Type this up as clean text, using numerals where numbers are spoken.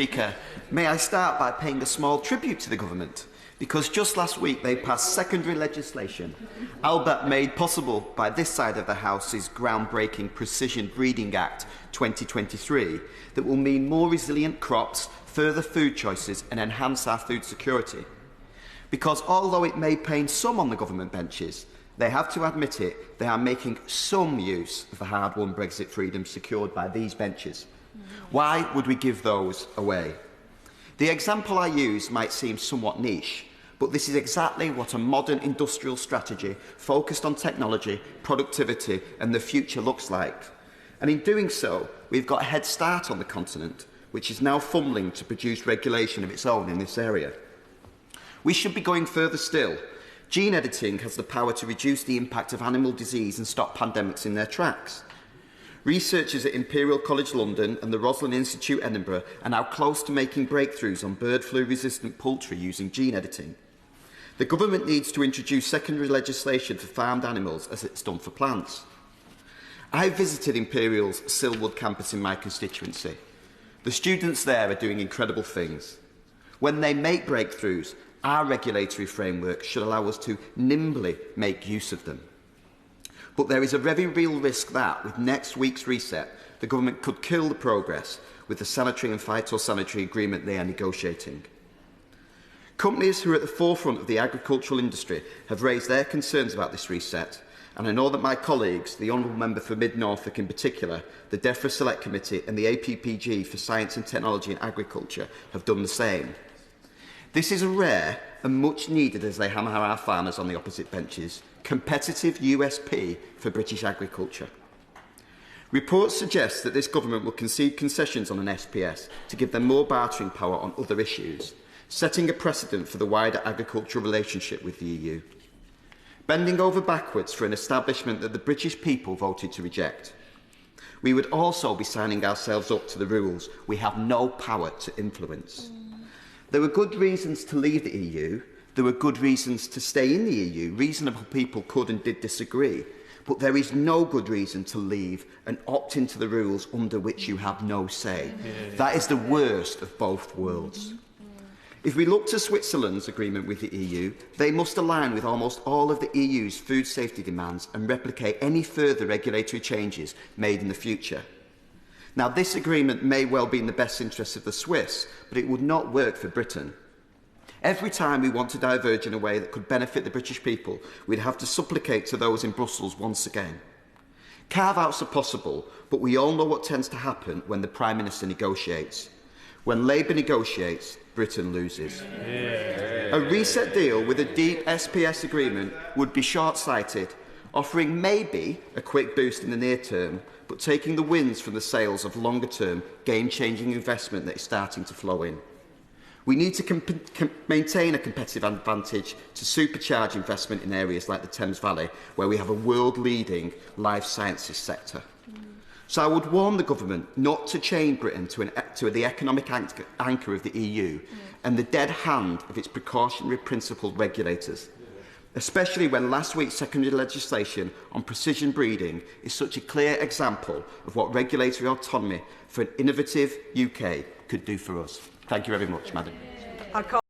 Speaker, may I start by paying a small tribute to the government, because just last week they passed secondary legislation, albeit made possible by this side of the House's groundbreaking Precision Breeding Act 2023, that will mean more resilient crops, further food choices and enhance our food security. Because although it may pain some on the government benches, they have to admit it, they are making some use of the hard-won Brexit freedom secured by these benches. Why would we give those away? The example I use might seem somewhat niche, but this is exactly what a modern industrial strategy focused on technology, productivity and the future looks like. And in doing so, we've got a head start on the continent, which is now fumbling to produce regulation of its own in this area. We should be going further still. Gene editing has the power to reduce the impact of animal disease and stop pandemics in their tracks. Researchers at Imperial College London and the Roslin Institute Edinburgh are now close to making breakthroughs on bird flu-resistant poultry using gene editing. The government needs to introduce secondary legislation for farmed animals as it's done for plants. I visited Imperial's Silwood campus in my constituency. The students there are doing incredible things. When they make breakthroughs, our regulatory framework should allow us to nimbly make use of them. But there is a very real risk that, with next week's reset, the government could kill the progress with the sanitary and phytosanitary agreement they are negotiating. Companies who are at the forefront of the agricultural industry have raised their concerns about this reset, and I know that my colleagues, the Honourable Member for Mid-Norfolk in particular, the DEFRA Select Committee and the APPG for Science and Technology and Agriculture have done the same. This is a rare and much needed, as they hammer our farmers on the opposite benches, competitive USP for British agriculture. Reports suggest that this government will concede concessions on an SPS to give them more bartering power on other issues, setting a precedent for the wider agricultural relationship with the EU. Bending over backwards for an establishment that the British people voted to reject. We would also be signing ourselves up to the rules we have no power to influence. There were good reasons to leave the EU. There were good reasons to stay in the EU. Reasonable people could and did disagree. But there is no good reason to leave and opt into the rules under which you have no say. That is the worst of both worlds. If we look to Switzerland's agreement with the EU, they must align with almost all of the EU's food safety demands and replicate any further regulatory changes made in the future. Now, this agreement may well be in the best interests of the Swiss, but it would not work for Britain. Every time we want to diverge in a way that could benefit the British people, we'd have to supplicate to those in Brussels once again. Carve-outs are possible, but we all know what tends to happen when the Prime Minister negotiates. When Labour negotiates, Britain loses. A reset deal with a deep SPS agreement would be short-sighted, offering maybe a quick boost in the near term, but taking the wins from the sails of longer-term, game-changing investment that is starting to flow in. We need to maintain a competitive advantage to supercharge investment in areas like the Thames Valley, where we have a world-leading life sciences sector. So I would warn the government not to chain Britain to the economic anchor of the EU and the dead hand of its precautionary principled regulators, especially when last week's secondary legislation on precision breeding is such a clear example of what regulatory autonomy for an innovative UK could do for us. Thank you very much, Madam.